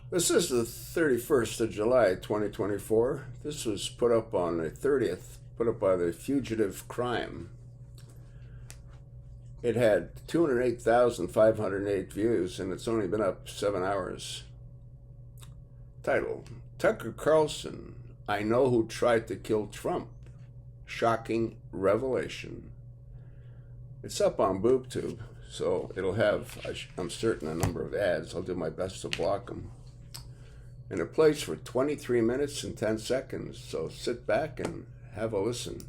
This is the 31st of July, 2024. This was put up on the 30th, put up by the Fugitive Crime. It had 208,508 views, and it's only been up 7 hours. Title: Tucker Carlson, I know who tried to kill Trump. Shocking revelation. It's up on BoobTube, so it'll have, I'm certain, a number of ads. I'll do my best to block them. And it plays for 23 minutes and 10 seconds, so sit back and have a listen.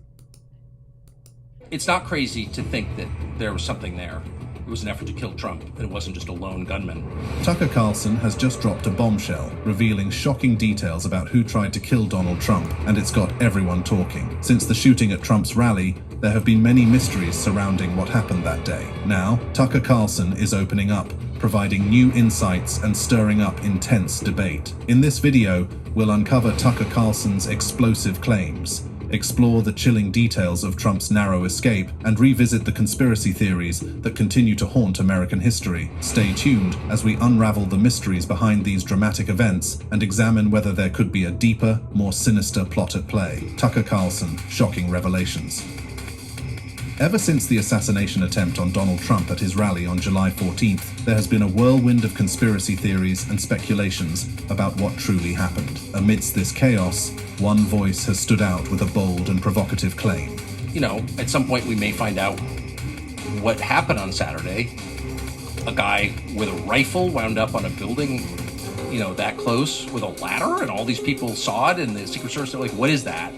It's not crazy to think that there was something there. It was an effort to kill Trump, and it wasn't just a lone gunman. Tucker Carlson has just dropped a bombshell, revealing shocking details about who tried to kill Donald Trump, and it's got everyone talking. Since the shooting at Trump's rally, there have been many mysteries surrounding what happened that day. Now, Tucker Carlson is opening up, providing new insights and stirring up intense debate. In this video, we'll uncover Tucker Carlson's explosive claims, explore the chilling details of Trump's narrow escape, and revisit the conspiracy theories that continue to haunt American history. Stay tuned as we unravel the mysteries behind these dramatic events and examine whether there could be a deeper, more sinister plot at play. Tucker Carlson, shocking revelations. Ever since the assassination attempt on Donald Trump at his rally on July 14th, there has been a whirlwind of conspiracy theories and speculations about what truly happened. Amidst this chaos, one voice has stood out with a bold and provocative claim. You know, at some point we may find out what happened on Saturday. A guy with a rifle wound up on a building, that close with a ladder, and all these people saw it, and the Secret Service are like, what is that?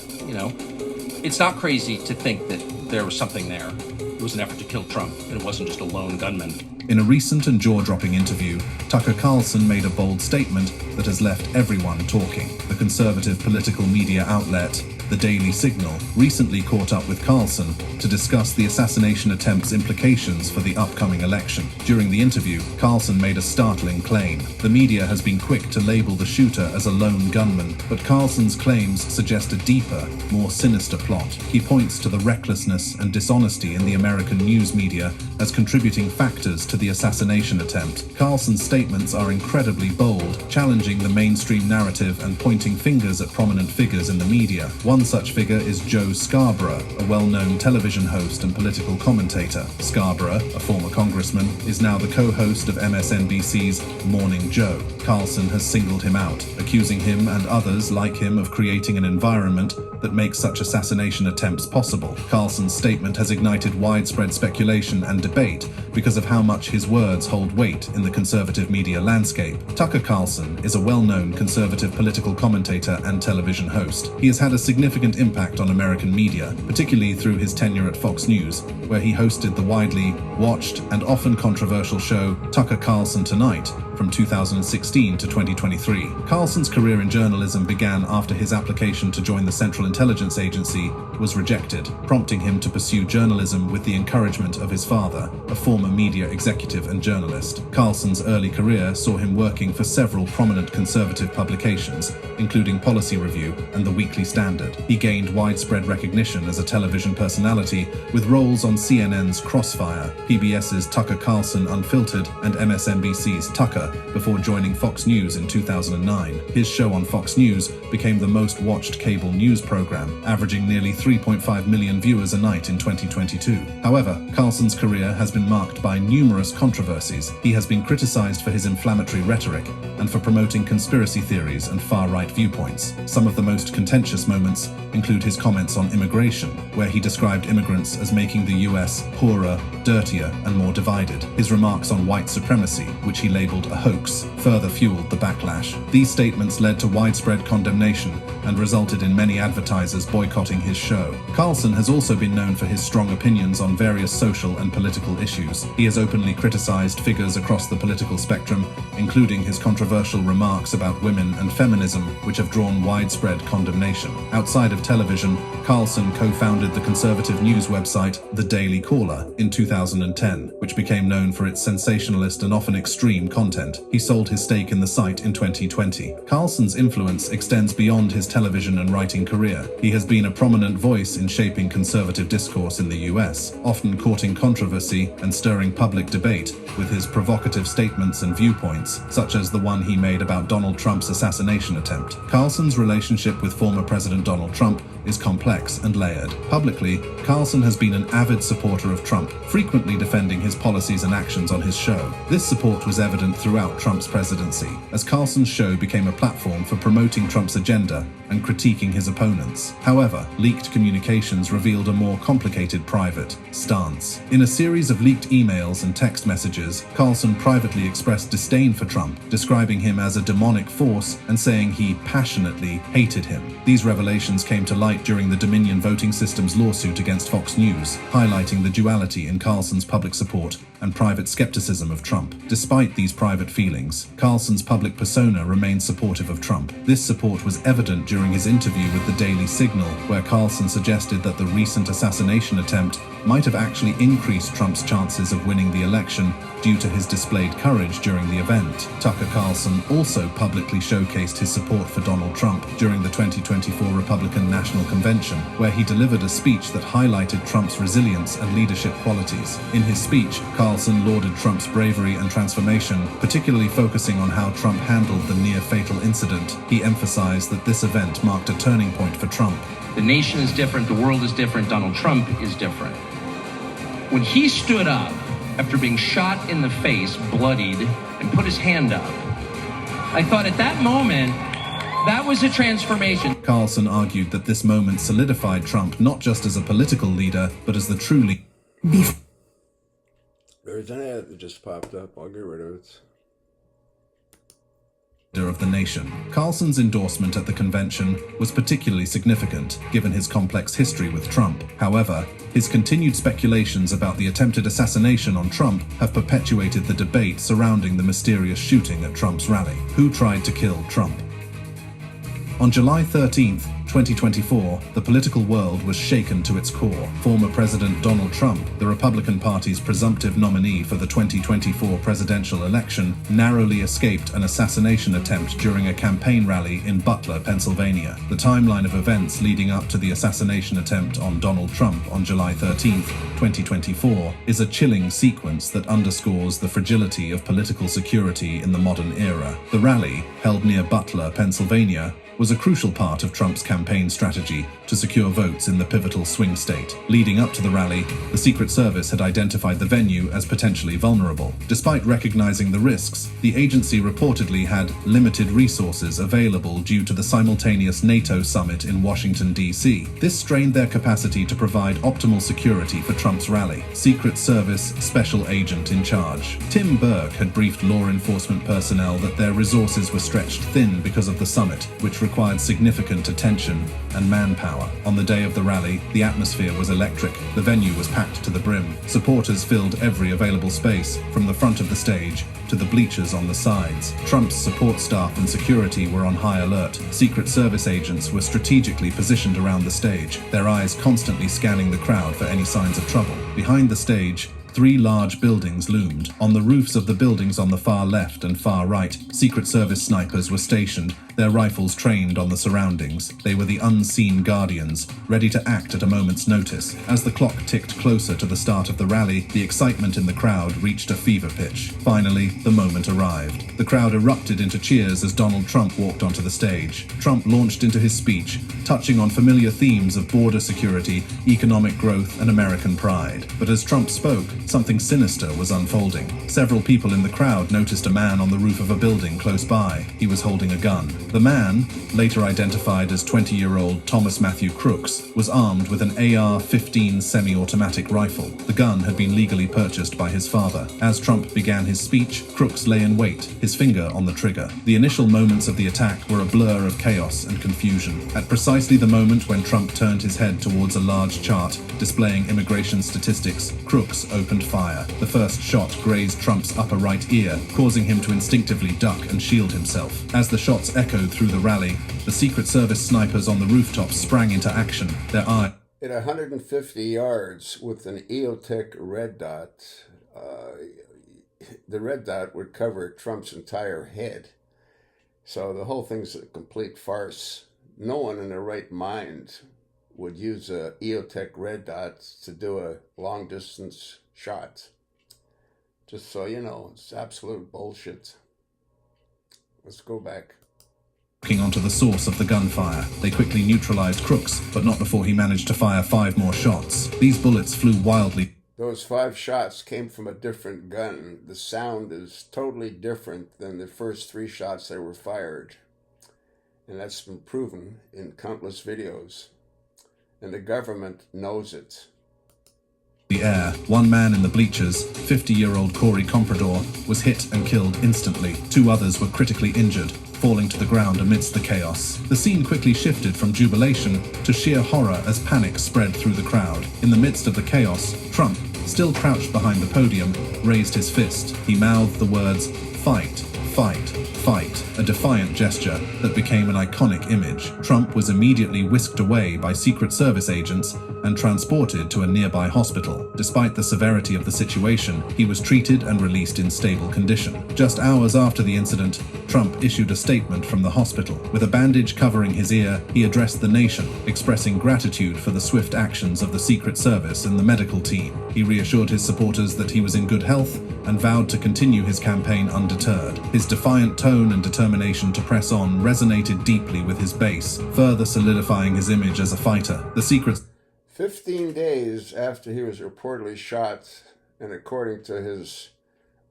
It's not crazy to think that there was something there. It was an effort to kill Trump, and it wasn't just a lone gunman. In a recent and jaw-dropping interview, Tucker Carlson made a bold statement that has left everyone talking. The conservative political media outlet, The Daily Signal, recently caught up with Carlson to discuss the assassination attempt's implications for the upcoming election. During the interview, Carlson made a startling claim. The media has been quick to label the shooter as a lone gunman, but Carlson's claims suggest a deeper, more sinister plot. He points to the recklessness and dishonesty in the American news media as contributing factors to the assassination attempt. Carlson's statements are incredibly bold, challenging the mainstream narrative and pointing fingers at prominent figures in the media. One such figure is Joe Scarborough, a well-known television host and political commentator. Scarborough, a former congressman, is now the co-host of MSNBC's Morning Joe. Carlson has singled him out, accusing him and others like him of creating an environment that makes such assassination attempts possible. Carlson's statement has ignited widespread speculation and debate because of how much his words hold weight in the conservative media landscape. Tucker Carlson is a well-known conservative political commentator and television host. He has had a significant impact on American media, particularly through his tenure at Fox News, where he hosted the widely watched and often controversial show Tucker Carlson Tonight from 2016 to 2023. Carlson's career in journalism began after his application to join the Central Intelligence Agency was rejected, prompting him to pursue journalism with the encouragement of his father, a former media executive and journalist. Carlson's early career saw him working for several prominent conservative publications, including Policy Review and The Weekly Standard. He gained widespread recognition as a television personality with roles on CNN's Crossfire, PBS's Tucker Carlson Unfiltered, and MSNBC's Tucker, before joining Fox News in 2009. His show on Fox News became the most watched cable news program, averaging nearly 3.5 million viewers a night in 2022. However, Carlson's career has been marked by numerous controversies. He has been criticized for his inflammatory rhetoric and for promoting conspiracy theories and far-right viewpoints. Some of the most contentious moments include his comments on immigration, where he described immigrants as making the US poorer, dirtier, and more divided. His remarks on white supremacy, which he labeled a hoax, further fueled the backlash. These statements led to widespread condemnation and resulted in many advertisers boycotting his show. Carlson has also been known for his strong opinions on various social and political issues. He has openly criticized figures across the political spectrum, including his controversial remarks about women and feminism, which have drawn widespread condemnation. Outside of television, Carlson co-founded the conservative news website The Daily Caller in 2010, which became known for its sensationalist and often extreme content. president. He sold his stake in the site in 2020. Carlson's influence extends beyond his television and writing career. He has been a prominent voice in shaping conservative discourse in the US, often courting controversy and stirring public debate with his provocative statements and viewpoints, such as the one he made about Donald Trump's assassination attempt. Carlson's relationship with former President Donald Trump is complex and layered. Publicly, Carlson has been an avid supporter of Trump, frequently defending his policies and actions on his show. This support was evident throughout Trump's presidency, as Carlson's show became a platform for promoting Trump's agenda and critiquing his opponents. However, leaked communications revealed a more complicated private stance. In a series of leaked emails and text messages, Carlson privately expressed disdain for Trump, describing him as a demonic force and saying he passionately hated him. These revelations came to light during the Dominion Voting Systems lawsuit against Fox News, highlighting the duality in Carlson's public support and private skepticism of Trump. Despite these private feelings, Carlson's public persona remained supportive of Trump. This support was evident during his interview with the Daily Signal, where Carlson suggested that the recent assassination attempt might have actually increased Trump's chances of winning the election due to his displayed courage during the event. Tucker Carlson also publicly showcased his support for Donald Trump during the 2024 Republican National Convention, where he delivered a speech that highlighted Trump's resilience and leadership qualities. In his speech, Carlson lauded Trump's bravery and transformation, particularly focusing on how Trump handled the near-fatal incident. He emphasized that this event marked a turning point for Trump. The nation is different, the world is different, Donald Trump is different. When he stood up after being shot in the face, bloodied, and put his hand up, I thought at that moment, that was a transformation. Carlson argued that this moment solidified Trump not just as a political leader, but as the truly There's an ad that just popped up. I'll get rid of it. leader of the nation. Carlson's endorsement at the convention was particularly significant, given his complex history with Trump. However, his continued speculations about the attempted assassination on Trump have perpetuated the debate surrounding the mysterious shooting at Trump's rally. Who tried to kill Trump? On July 13th, 2024, the political world was shaken to its core. Former President Donald Trump, the Republican Party's presumptive nominee for the 2024 presidential election, narrowly escaped an assassination attempt during a campaign rally in Butler, Pennsylvania. The timeline of events leading up to the assassination attempt on Donald Trump on July 13th, 2024, is a chilling sequence that underscores the fragility of political security in the modern era. The rally, held near Butler, Pennsylvania, was a crucial part of Trump's campaign strategy to secure votes in the pivotal swing state. Leading up to the rally, the Secret Service had identified the venue as potentially vulnerable. Despite recognizing the risks, the agency reportedly had limited resources available due to the simultaneous NATO summit in Washington, D.C. This strained their capacity to provide optimal security for Trump's rally. Secret Service Special Agent in charge Tim Burke had briefed law enforcement personnel that their resources were stretched thin because of the summit, which required significant attention and manpower. On the day of the rally, the atmosphere was electric. The venue was packed to the brim. Supporters filled every available space, from the front of the stage to the bleachers on the sides. Trump's support staff and security were on high alert. Secret Service agents were strategically positioned around the stage, their eyes constantly scanning the crowd for any signs of trouble. Behind the stage, 3 large buildings loomed. On the roofs of the buildings on the far left and far right, Secret Service snipers were stationed, their rifles trained on the surroundings. They were the unseen guardians, ready to act at a moment's notice. As the clock ticked closer to the start of the rally, the excitement in the crowd reached a fever pitch. Finally, the moment arrived. The crowd erupted into cheers as Donald Trump walked onto the stage. Trump launched into his speech, touching on familiar themes of border security, economic growth, and American pride. But as Trump spoke, something sinister was unfolding. Several people in the crowd noticed a man on the roof of a building close by. He was holding a gun. The man, later identified as 20-year-old Thomas Matthew Crooks, was armed with an AR-15 semi-automatic rifle. The gun had been legally purchased by his father. As Trump began his speech, Crooks lay in wait, his finger on the trigger. The initial moments of the attack were a blur of chaos and confusion. At precisely the moment when Trump turned his head towards a large chart displaying immigration statistics, Crooks opened fire. The first shot grazed Trump's upper right ear, causing him to instinctively duck and shield himself. As the shots echoed through the rally, the Secret Service snipers on the rooftops sprang into action, their eyes At 150 yards with an EOTech red dot, the red dot would cover Trump's entire head. So the whole thing's a complete farce. No one in their right mind would use a EOTech red dot to do a long distance shot. Just so you know, it's absolute bullshit. Let's go back. Looking onto the source of the gunfire, they quickly neutralized Crooks, but not before he managed to fire 5 more shots. These bullets flew wildly. Those 5 shots came from a different gun. The sound is totally different than the first 3 shots that were fired. And that's been proven in countless videos. And the government knows it. The air, one man in the bleachers, 50-year-old Corey Comprador, was hit and killed instantly. 2 others were critically injured, falling to the ground amidst the chaos. The scene quickly shifted from jubilation to sheer horror as panic spread through the crowd. In the midst of the chaos, Trump, still crouched behind the podium, raised his fist. He mouthed the words, "Fight, fight, fight," a defiant gesture that became an iconic image. Trump was immediately whisked away by Secret Service agents and transported to a nearby hospital. Despite the severity of the situation, he was treated and released in stable condition. Just hours after the incident, Trump issued a statement from the hospital. With a bandage covering his ear, he addressed the nation, expressing gratitude for the swift actions of the Secret Service and the medical team. He reassured his supporters that he was in good health and vowed to continue his campaign undeterred. His defiant tone and determination to press on resonated deeply with his base, further solidifying his image as a fighter. The Secret 15 days after he was reportedly shot, and according to his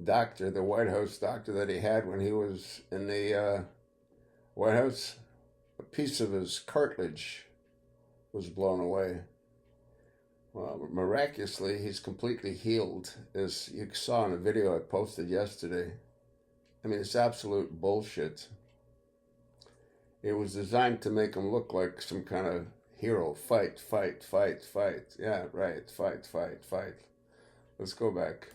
doctor, the White House doctor that he had when he was in the White House, a piece of his cartilage was blown away. Well, miraculously, he's completely healed, as you saw in a video I posted yesterday. I mean, it's absolute bullshit. It was designed to make him look like some kind of hero. Fight, fight, fight, fight. Yeah, right. Fight, fight, fight. Let's go back.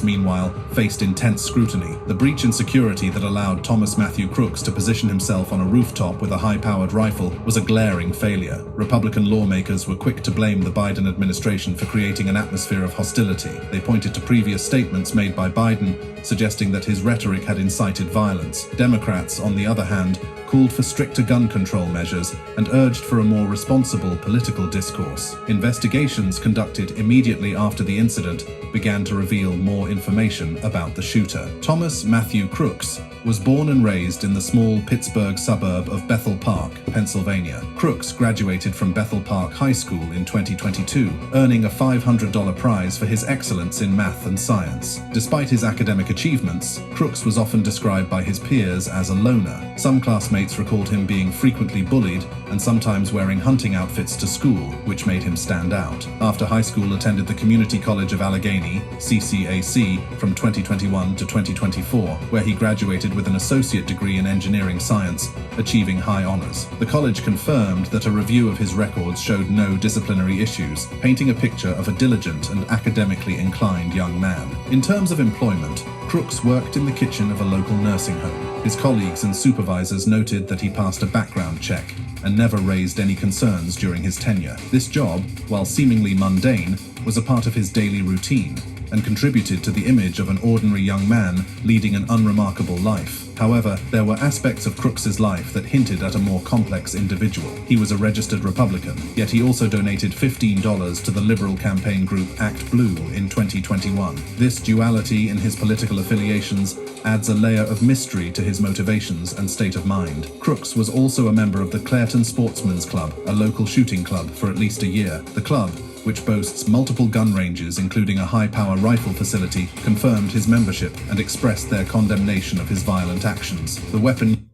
Meanwhile, faced intense scrutiny. The breach in security that allowed Thomas Matthew Crooks to position himself on a rooftop with a high-powered rifle was a glaring failure. Republican lawmakers were quick to blame the Biden administration for creating an atmosphere of hostility. They pointed to previous statements made by Biden, suggesting that his rhetoric had incited violence. Democrats, on the other hand, called for stricter gun control measures and urged for a more responsible political discourse. Investigations conducted immediately after the incident began to reveal more information about the shooter. Thomas Matthew Crooks was born and raised in the small Pittsburgh suburb of Bethel Park, Pennsylvania. Crooks graduated from Bethel Park High School in 2022, earning a $500 prize for his excellence in math and science. Despite his academic achievements, Crooks was often described by his peers as a loner. Some classmates recalled him being frequently bullied and sometimes wearing hunting outfits to school, which made him stand out. After high school, attended the Community College of Allegheny, CCAC, from 2021 to 2024, where he graduated with an associate degree in engineering science, achieving high honors. The college confirmed that a review of his records showed no disciplinary issues, painting a picture of a diligent and academically inclined young man. In terms of employment, Crooks worked in the kitchen of a local nursing home. His colleagues and supervisors noted that he passed a background check and never raised any concerns during his tenure. This job, while seemingly mundane, was a part of his daily routine and contributed to the image of an ordinary young man leading an unremarkable life. However, there were aspects of Crooks's life that hinted at a more complex individual. He was a registered Republican, yet he also donated $15 to the liberal campaign group Act Blue in 2021. This duality in his political affiliations adds a layer of mystery to his motivations and state of mind. Crooks was also a member of the Clairton Sportsman's Club, a local shooting club, for at least a year. The club, which boasts multiple gun ranges including a high-power rifle facility, confirmed his membership and expressed their condemnation of his violent actions. The weapon...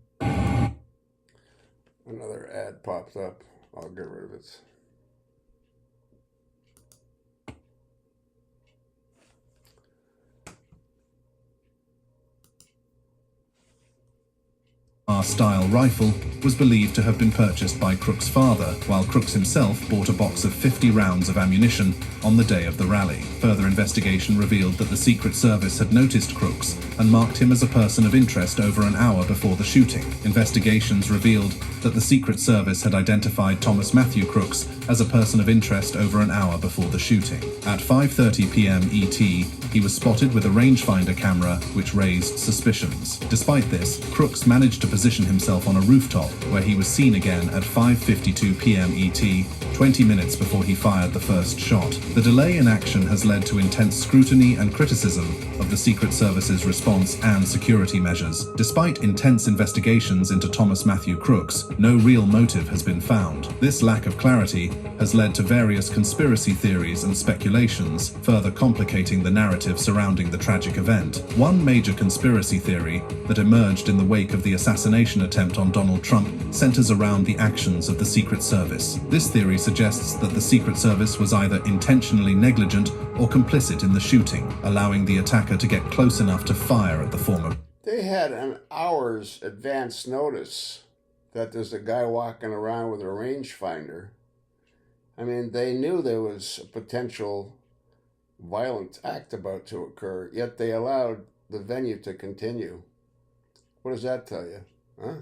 Another ad popped up. I'll get rid of it. style rifle was believed to have been purchased by Crook's father, while Crooks himself bought a box of 50 rounds of ammunition on the day of the rally. Further investigation revealed that the Secret Service had noticed Crooks and marked him as a person of interest over an hour before the shooting. Investigations revealed that the Secret Service had identified Thomas Matthew Crooks as a person of interest over an hour before the shooting. At 5:30 p.m. ET, he was spotted with a rangefinder camera, which raised suspicions. Despite this, Crooks managed to position himself on a rooftop, where he was seen again at 5:52 p.m. ET, 20 minutes before he fired the first shot. The delay in action has led to intense scrutiny and criticism of the Secret Service's response and security measures. Despite intense investigations into Thomas Matthew Crooks, no real motive has been found. This lack of clarity has led to various conspiracy theories and speculations, further complicating the narrative surrounding the tragic event. One major conspiracy theory that emerged in the wake of the assassination attempt on Donald Trump centers around the actions of the Secret Service. This theory suggests that the Secret Service was either intentionally negligent or complicit in the shooting, allowing the attacker to get close enough to fire at the former. They had an hour's advance notice that there's a guy walking around with a rangefinder. I mean, they knew there was a potential violent act about to occur, yet they allowed the venue to continue. What does that tell you? Huh?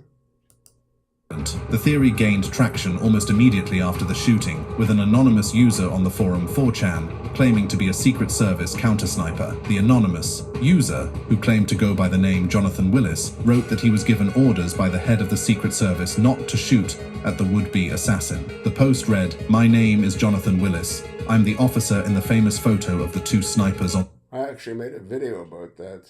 The theory gained traction almost immediately after the shooting, with an anonymous user on the forum 4chan claiming to be a Secret Service counter-sniper. The anonymous user, who claimed to go by the name Jonathan Willis, wrote that he was given orders by the head of the Secret Service not to shoot at the would-be assassin. The post read, "My name is Jonathan Willis. I'm the officer in the famous photo of the two snipers on..." I actually made a video about that.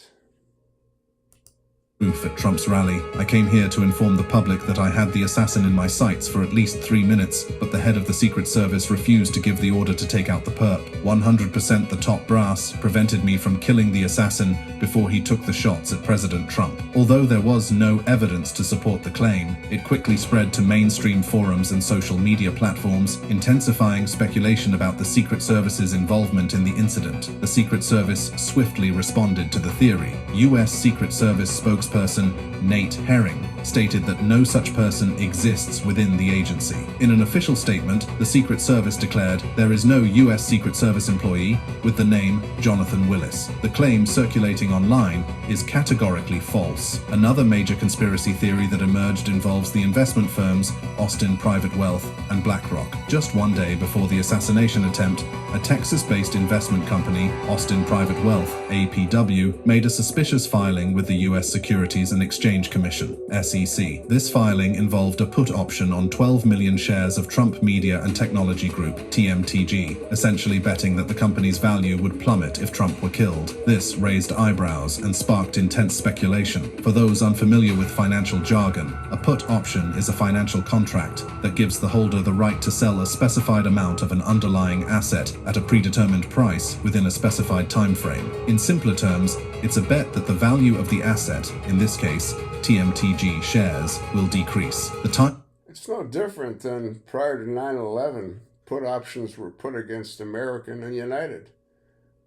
Booth at Trump's rally. "I came here to inform the public that I had the assassin in my sights for at least 3 minutes, but the head of the Secret Service refused to give the order to take out the perp. 100% the top brass prevented me from killing the assassin before he took the shots at President Trump." Although there was no evidence to support the claim, it quickly spread to mainstream forums and social media platforms, intensifying speculation about the Secret Service's involvement in the incident. The Secret Service swiftly responded to the theory. U.S. Secret Service spokesperson Nate Herring stated that no such person exists within the agency. In an official statement, the Secret Service declared there is no U.S. Secret Service employee with the name Jonathan Willis. The claim circulating online is categorically false. Another major conspiracy theory that emerged involves the investment firms Austin Private Wealth and BlackRock. Just one day before the assassination attempt, a Texas-based investment company, Austin Private Wealth, APW, made a suspicious filing with the U.S. Securities and Exchange Commission, SEC. This filing involved a put option on 12 million shares of Trump Media and Technology Group, TMTG, essentially betting that the company's value would plummet if Trump were killed. This raised eyebrows and sparked intense speculation. For those unfamiliar with financial jargon, a put option is a financial contract that gives the holder the right to sell a specified amount of an underlying asset at a predetermined price within a specified time frame. In simpler terms, it's a bet that the value of the asset, in this case, TMTG shares, will decrease. It's no different than prior to 9/11. Put options were put against American and United.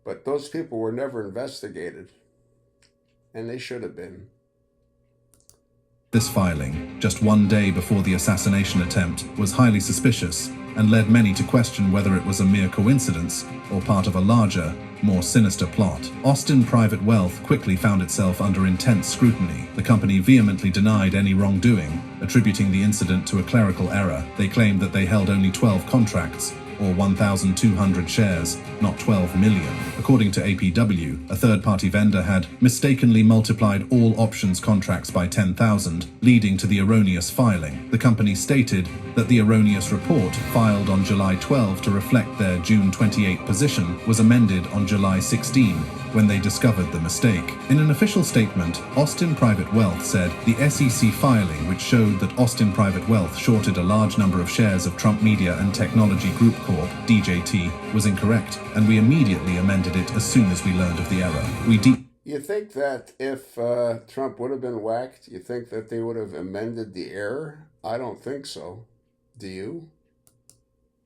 But those people were never investigated. And they should have been. This filing, just one day before the assassination attempt, was highly suspicious and led many to question whether it was a mere coincidence or part of a larger, more sinister plot. Austin Private Wealth quickly found itself under intense scrutiny. The company vehemently denied any wrongdoing, attributing the incident to a clerical error. They claimed that they held only 12 contracts, or 1,200 shares, not 12 million. According to APW, a third-party vendor had mistakenly multiplied all options contracts by 10,000, leading to the erroneous filing. The company stated that the erroneous report, filed on July 12 to reflect their June 28 position, was amended on July 16, when they discovered the mistake. In an official statement, Austin Private Wealth said the SEC filing, which showed that Austin Private Wealth shorted a large number of shares of Trump Media and Technology Group Corp., DJT, was incorrect, and we immediately amended it as soon as we learned of the error. You think that if Trump would have been whacked, you think that they would have amended the error? I don't think so. Do you?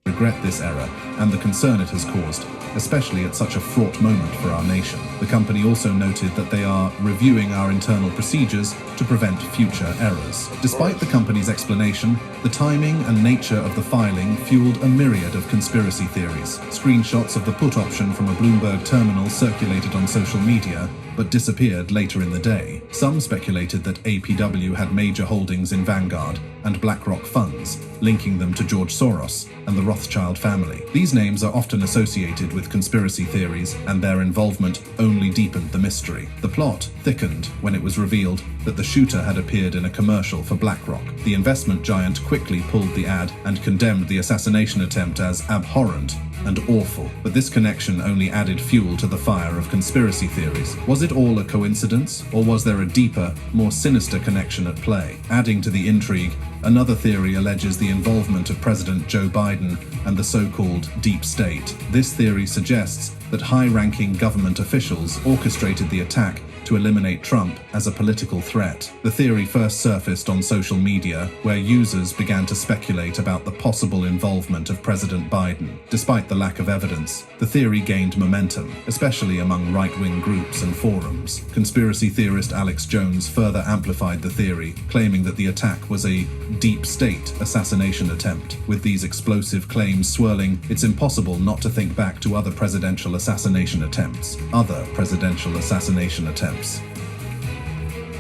Regret this error and the concern it has caused, especially at such a fraught moment for our nation. The company also noted that they are reviewing our internal procedures to prevent future errors. Despite the company's explanation, the timing and nature of the filing fueled a myriad of conspiracy theories. Screenshots of the put option from a Bloomberg terminal circulated on social media, but disappeared later in the day. Some speculated that APW had major holdings in Vanguard and BlackRock funds, linking them to George Soros and the Rothschild family. These names are often associated with conspiracy theories, and their involvement only deepened the mystery. The plot thickened when it was revealed that the shooter had appeared in a commercial for BlackRock. The investment giant quickly pulled the ad and condemned the assassination attempt as abhorrent and awful, but this connection only added fuel to the fire of conspiracy theories. Was it all a coincidence, or was there a deeper, more sinister connection at play? Adding to the intrigue, another theory alleges the involvement of President Joe Biden and the so-called deep state. This theory suggests that high-ranking government officials orchestrated the attack to eliminate Trump as a political threat. The theory first surfaced on social media, where users began to speculate about the possible involvement of President Biden. Despite the lack of evidence, the theory gained momentum, especially among right-wing groups and forums. Conspiracy theorist Alex Jones further amplified the theory, claiming that the attack was a deep state assassination attempt. With these explosive claims swirling, it's impossible not to think back to other presidential assassination attempts.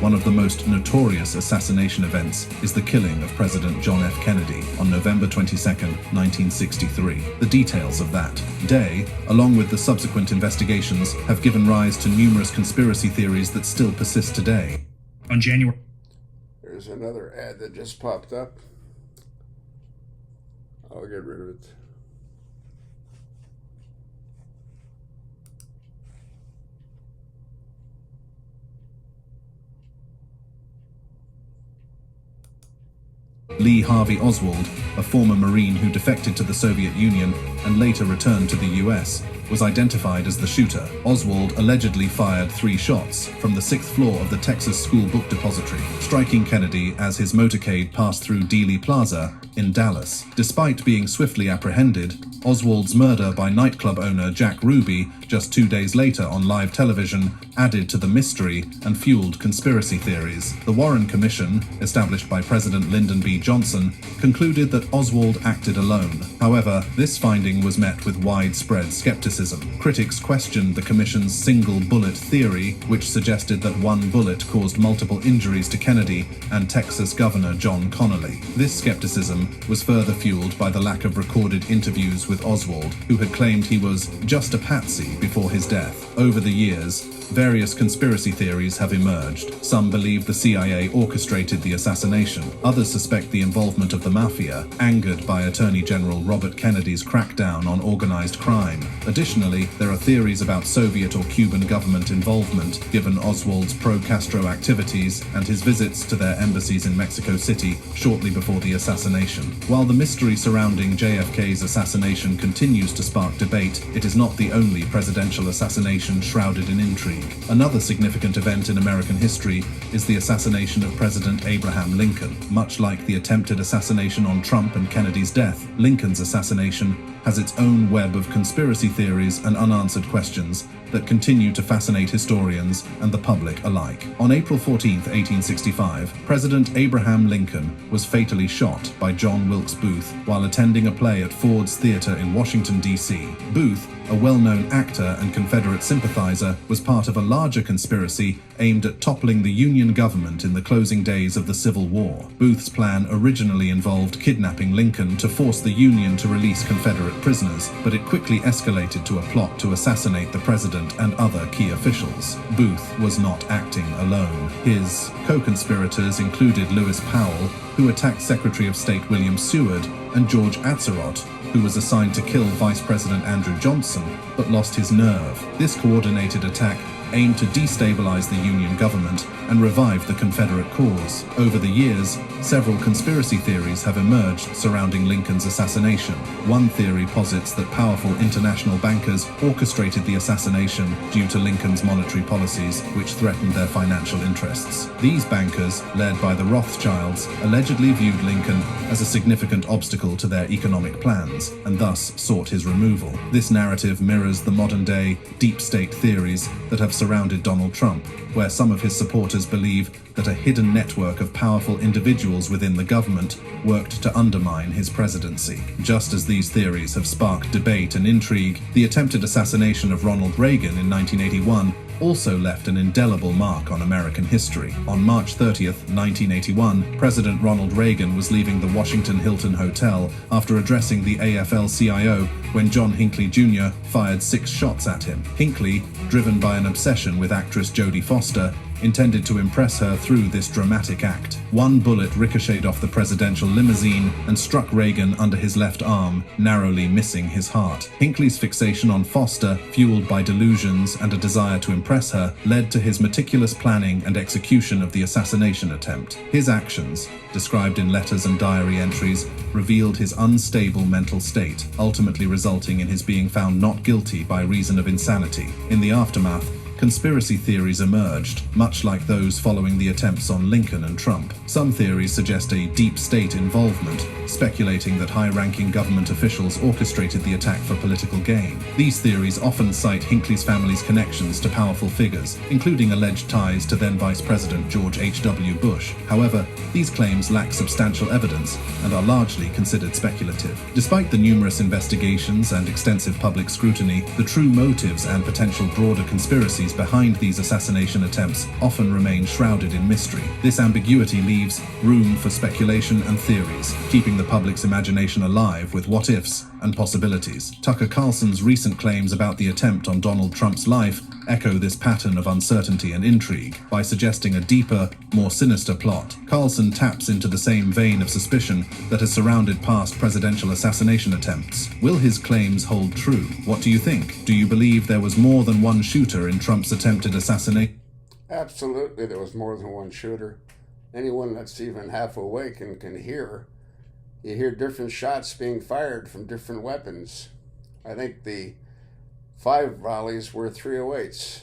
One of the most notorious assassination events is the killing of President John F. Kennedy on November 22, 1963. The details of that day, along with the subsequent investigations, have given rise to numerous conspiracy theories that still persist today. On January... There's another ad that just popped up. I'll get rid of it. Lee Harvey Oswald, a former Marine who defected to the Soviet Union and later returned to the US, was identified as the shooter. Oswald allegedly fired 3 shots from the 6th floor of the Texas School Book Depository, striking Kennedy as his motorcade passed through Dealey Plaza in Dallas. Despite being swiftly apprehended, Oswald's murder by nightclub owner Jack Ruby just 2 days later on live television added to the mystery and fueled conspiracy theories. The Warren Commission, established by President Lyndon B. Johnson, concluded that Oswald acted alone. However, this finding was met with widespread skepticism. Critics questioned the Commission's single bullet theory, which suggested that one bullet caused multiple injuries to Kennedy and Texas Governor John Connally. This skepticism was further fueled by the lack of recorded interviews with Oswald, who had claimed he was just a patsy before his death. Over the years, various conspiracy theories have emerged. Some believe the CIA orchestrated the assassination. Others suspect the involvement of the mafia, angered by Attorney General Robert Kennedy's crackdown on organized crime. Additionally, there are theories about Soviet or Cuban government involvement, given Oswald's pro-Castro activities and his visits to their embassies in Mexico City shortly before the assassination. While the mystery surrounding JFK's assassination continues to spark debate, it is not the only presidential assassination shrouded in intrigue. Another significant event in American history is the assassination of President Abraham Lincoln. Much like the attempted assassination on Trump and Kennedy's death, Lincoln's assassination has its own web of conspiracy theories and unanswered questions that continue to fascinate historians and the public alike. On April 14, 1865, President Abraham Lincoln was fatally shot by John Wilkes Booth while attending a play at Ford's Theater in Washington, D.C. Booth, a well-known actor and Confederate sympathizer, was part of a larger conspiracy aimed at toppling the Union government in the closing days of the Civil War. Booth's plan originally involved kidnapping Lincoln to force the Union to release Confederate prisoners, but it quickly escalated to a plot to assassinate the president and other key officials. Booth was not acting alone. His co-conspirators included Lewis Powell, who attacked Secretary of State William Seward, and George Atzerodt, who was assigned to kill Vice President Andrew Johnson, but lost his nerve. This coordinated attack aimed to destabilize the Union government and revive the Confederate cause. Over the years, several conspiracy theories have emerged surrounding Lincoln's assassination. One theory posits that powerful international bankers orchestrated the assassination due to Lincoln's monetary policies, which threatened their financial interests. These bankers, led by the Rothschilds, allegedly viewed Lincoln as a significant obstacle to their economic plans, and thus sought his removal. This narrative mirrors the modern-day deep state theories that have surrounded Donald Trump, where some of his supporters supporters believe that a hidden network of powerful individuals within the government worked to undermine his presidency. Just as these theories have sparked debate and intrigue, the attempted assassination of Ronald Reagan in 1981 also left an indelible mark on American history. On March 30th, 1981, President Ronald Reagan was leaving the Washington Hilton Hotel after addressing the AFL-CIO when John Hinckley Jr. fired 6 shots at him. Hinckley, driven by an obsession with actress Jodie Foster, intended to impress her through this dramatic act. One bullet ricocheted off the presidential limousine and struck Reagan under his left arm, narrowly missing his heart. Hinckley's fixation on Foster, fueled by delusions and a desire to impress her, led to his meticulous planning and execution of the assassination attempt. His actions, described in letters and diary entries, revealed his unstable mental state, ultimately resulting in his being found not guilty by reason of insanity. In the aftermath, conspiracy theories emerged, much like those following the attempts on Lincoln and Trump. Some theories suggest a deep state involvement, speculating that high-ranking government officials orchestrated the attack for political gain. These theories often cite Hinckley's family's connections to powerful figures, including alleged ties to then Vice President George H.W. Bush. However, these claims lack substantial evidence and are largely considered speculative. Despite the numerous investigations and extensive public scrutiny, the true motives and potential broader conspiracies behind these assassination attempts often remain shrouded in mystery. This ambiguity leaves room for speculation and theories, keeping the public's imagination alive with what-ifs and possibilities. Tucker Carlson's recent claims about the attempt on Donald Trump's life echo this pattern of uncertainty and intrigue. By suggesting a deeper, more sinister plot, Carlson taps into the same vein of suspicion that has surrounded past presidential assassination attempts. Will his claims hold true? What do you think? Do you believe there was more than one shooter in Trump's attempted assassination? Absolutely, there was more than one shooter. Anyone that's even half awake and can hear, you hear different shots being fired from different weapons. I think the 5 volleys were 308s,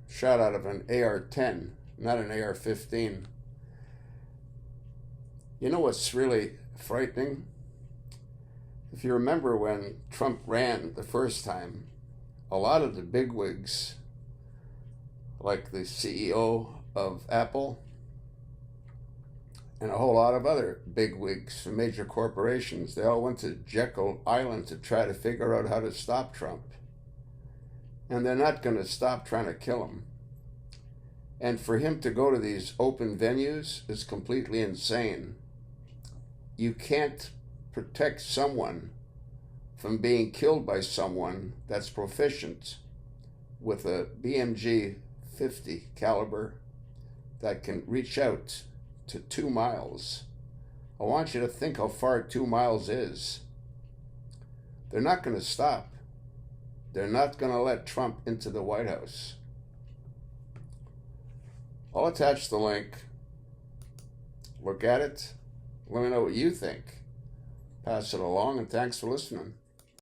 shot out of an AR-10, not an AR-15. You know what's really frightening? If you remember when Trump ran the first time, a lot of the bigwigs, like the CEO of Apple, and a whole lot of other bigwigs from major corporations, they all went to Jekyll Island to try to figure out how to stop Trump. And they're not going to stop trying to kill him. And for him to go to these open venues is completely insane. You can't protect someone from being killed by someone that's proficient with a BMG 50 caliber that can reach out to 2 miles. I want you to think how far 2 miles is. They're not going to stop. They're not going to let Trump into the White House. I'll attach the link. Look at it. Let me know what you think. Pass it along, and thanks for listening.